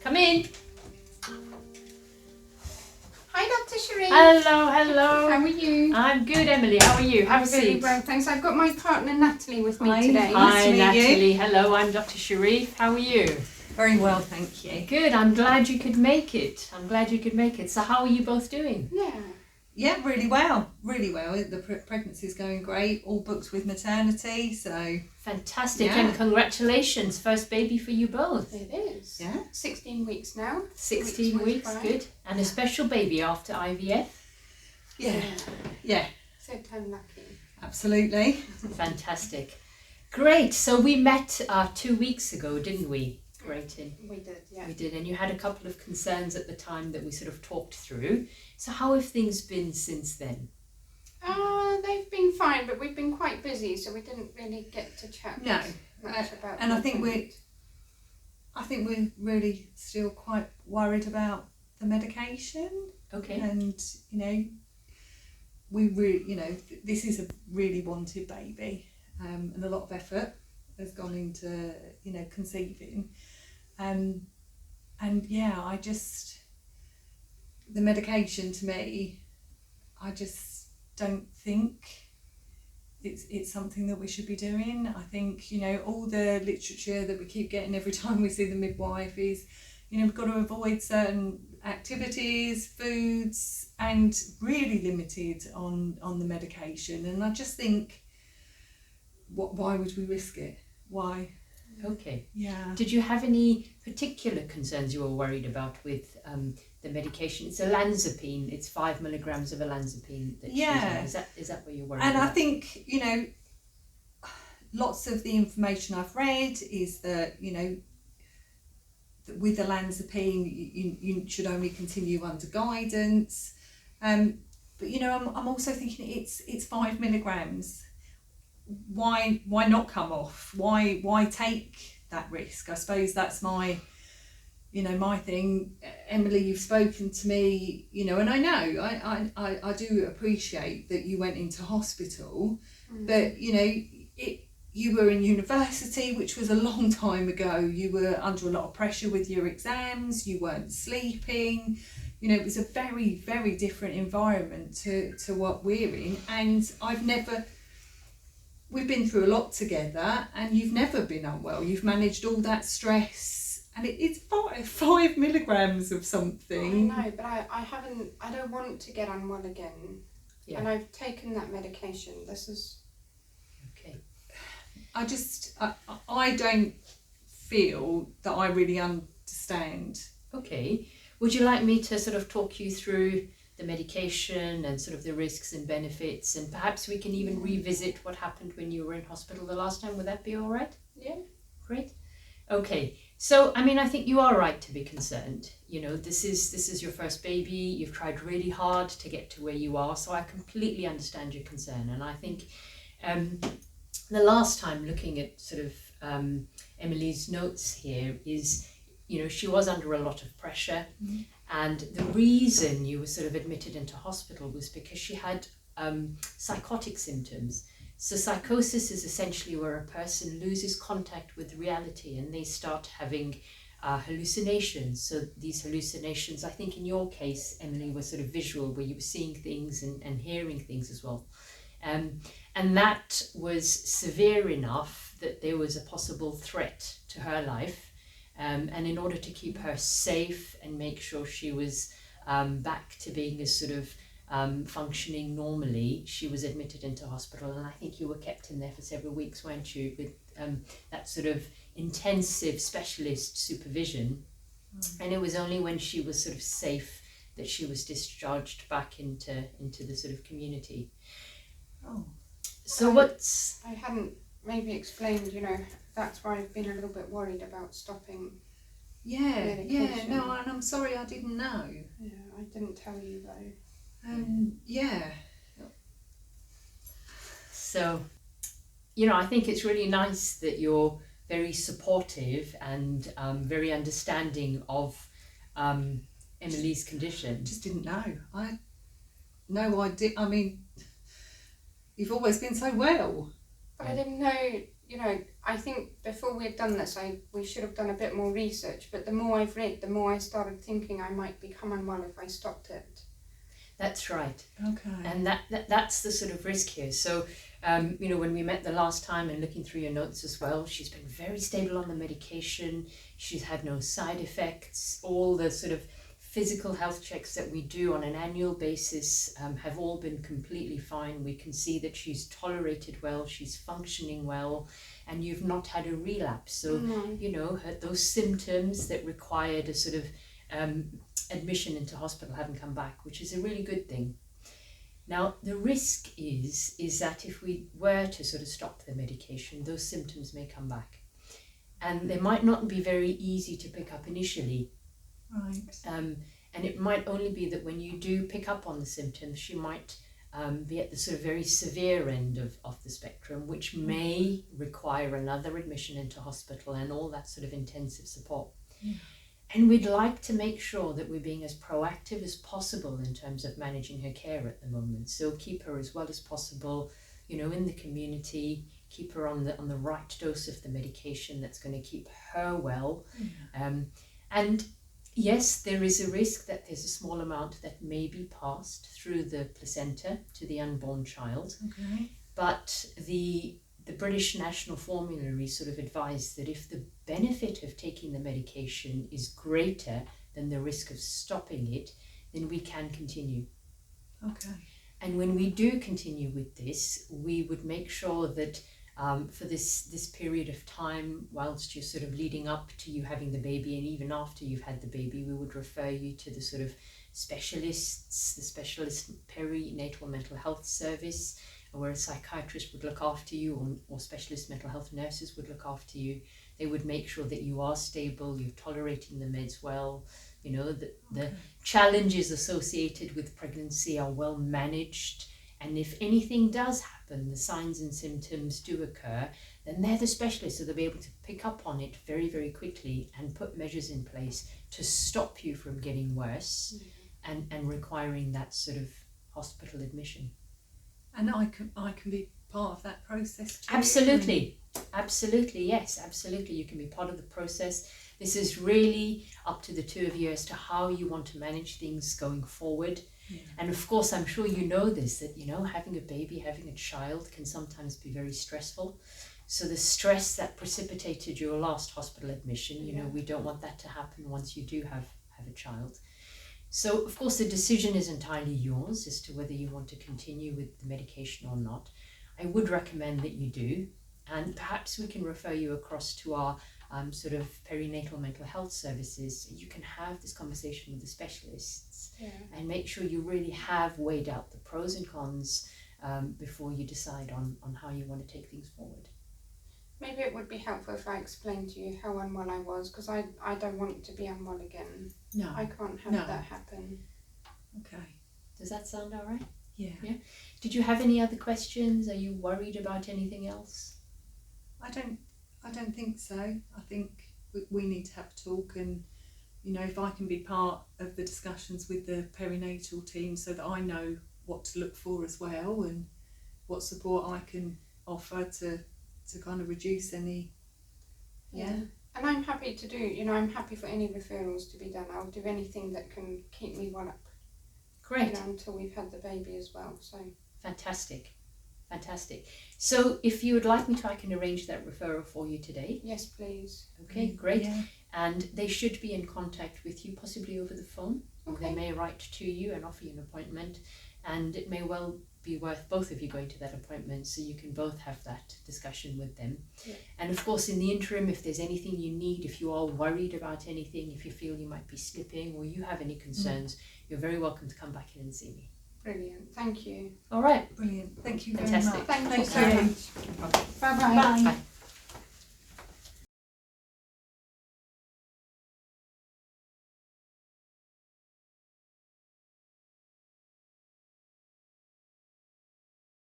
Come in. Hi, Dr. Sheree. Hello. How are you? I'm good, Emily. How are you? Have a seat. Really well, thanks. I've got my partner Natalie with me Hi. today. Hi, Nice to meet Natalie. you. Hello, I'm Dr. Sharif. How are you? Very well, thank you. Good. I'm glad you could make it. So how are you both doing? Yeah, really well. The pregnancy's going great. All booked with maternity, so Fantastic. Yeah. And congratulations. First baby for you both. It is. yeah. 16 weeks now. 16 weeks. fine. Good. And a special baby after IVF. Yeah, So lucky. absolutely. Fantastic. Great. So we met 2 weeks ago, didn't we? Great. We did, yeah. We did, and you had a couple of concerns at the time that we sort of talked through. So how have things been since then? They've been fine, but we've been quite busy, so we didn't really get to chat No, much about and I the think appointment. we're really still quite worried about the medication, Okay. and this is a really wanted baby, and a lot of effort has gone into conceiving, and yeah, the medication to me, I just don't think it's something that we should be doing. I think all the literature that we keep getting every time we see the midwife is we've got to avoid certain activities, foods, and really limited on the medication, and I just think why would we risk it? Why? Okay. Yeah. Did you have any particular concerns you were worried about with the medication? It's olanzapine. It's 5 milligrams of olanzapine that she's Yeah. on. Is that what you're worried And about? I think, lots of the information I've read is that, that with olanzapine, you should only continue under guidance. But, I'm also thinking it's 5 milligrams. Why not come off? Why take that risk? I suppose that's my thing. Emily, you've spoken to me, and I know I do appreciate that you went into hospital, but you were in university, which was a long time ago. You were under a lot of pressure with your exams. You weren't sleeping. It was a very, very different environment to what we're in, and we've been through a lot together, and you've never been unwell. You've managed all that stress, and it's 5 milligrams of something. I know, but I don't want to get unwell again. Yeah. And I've taken that medication. This is... Okay. I don't feel that I really understand. Okay. Would you like me to sort of talk you through the medication and sort of the risks and benefits, and perhaps we can even revisit what happened when you were in hospital the last time? Would that be all right? Yeah. Great. Okay. So, I think you are right to be concerned. This is your first baby. You've tried really hard to get to where you are, so I completely understand your concern. And I think the last time, looking at sort of Emily's notes here, is she was under a lot of pressure. Mm-hmm. And the reason you were sort of admitted into hospital was because she had psychotic symptoms. So psychosis is essentially where a person loses contact with reality and they start having hallucinations. So these hallucinations, I think in your case, Emily, were sort of visual, where you were seeing things and hearing things as well. And that was severe enough that there was a possible threat to her life. And in order to keep her safe and make sure she was back to being as sort of functioning normally, she was admitted into hospital, and I think you were kept in there for several weeks, weren't you, with that sort of intensive specialist supervision. And it was only when she was sort of safe that she was discharged back into the sort of community. Oh. So I hadn't maybe explained, that's why I've been a little bit worried about stopping medication. No, and I'm sorry I didn't know. Yeah, I didn't tell you though. Yeah. So, I think it's really nice that you're very supportive and very understanding of Emily's condition. Just didn't know. I had no idea. I mean, you've always been so well. But I didn't know I think before we had done this, we should have done a bit more research, but the more I've read, the more I started thinking I might become unwell if I stopped it. That's right. Okay. And that's the sort of risk here. So, when we met the last time and looking through your notes as well, she's been very stable on the medication. She's had no side effects. All the sort of physical health checks that we do on an annual basis have all been completely fine. We can see that she's tolerated well, she's functioning well, and you've not had a relapse. So, those symptoms that required a sort of admission into hospital haven't come back, which is a really good thing. Now, the risk is that if we were to sort of stop the medication, those symptoms may come back. And they might not be very easy to pick up initially. Right. And it might only be that when you do pick up on the symptoms, she might be at the sort of very severe end of the spectrum, which may require another admission into hospital and all that sort of intensive support. Yeah. And we'd like to make sure that we're being as proactive as possible in terms of managing her care at the moment. So keep her as well as possible, in the community, keep her on the right dose of the medication that's going to keep her well. Yeah. And yes, there is a risk that there's a small amount that may be passed through the placenta to the unborn child. Okay. But the British National Formulary sort of advised that if the benefit of taking the medication is greater than the risk of stopping it, then we can continue. Okay. And when we do continue with this, we would make sure that for this period of time, whilst you're sort of leading up to you having the baby, and even after you've had the baby, we would refer you to the sort of specialists, the specialist perinatal mental health service, where a psychiatrist would look after you, or specialist mental health nurses would look after you. They would make sure that you are stable, you're tolerating the meds well, the challenges associated with pregnancy are well managed. And if anything does happen, the signs and symptoms do occur, then they're the specialists, so they'll be able to pick up on it very, very quickly and put measures in place to stop you from getting worse and requiring that sort of hospital admission. And I can be part of that process too. Absolutely, yes, absolutely. You can be part of the process. This is really up to the two of you as to how you want to manage things going forward. Yeah. And of course, I'm sure you know this, that, having a baby, having a child can sometimes be very stressful. So the stress that precipitated your last hospital admission, we don't want that to happen once you do have a child. So, of course, the decision is entirely yours as to whether you want to continue with the medication or not. I would recommend that you do, and perhaps we can refer you across to our sort of perinatal mental health services. So you can have this conversation with the specialists and make sure you really have weighed out the pros and cons before you decide on how you want to take things forward. Maybe it would be helpful if I explained to you how unwell I was, because I don't want to be unwell again. No. I can't have that happen. Okay. Does that sound all right? Yeah. Did you have any other questions? Are you worried about anything else? I don't think so. I think we need to have a talk, and if I can be part of the discussions with the perinatal team so that I know what to look for as well and what support I can offer to kind of reduce any. And I'm happy to do, I'm happy for any referrals to be done. I'll do anything that can keep me well up. Great. Until we've had the baby as well. So Fantastic. So if you would like me to, I can arrange that referral for you today. Yes, please. Okay, great. Yeah. And they should be in contact with you, possibly over the phone. Okay. They may write to you and offer you an appointment, and it may well be worth both of you going to that appointment so you can both have that discussion with them. Yeah. And of course, in the interim, if there's anything you need, if you are worried about anything, if you feel you might be slipping or you have any concerns, you're very welcome to come back in and see me. Brilliant. Thank you. All right. Brilliant. Thank you very Fantastic. much. Thank you Thanks so very much. Okay. Bye-bye. Bye.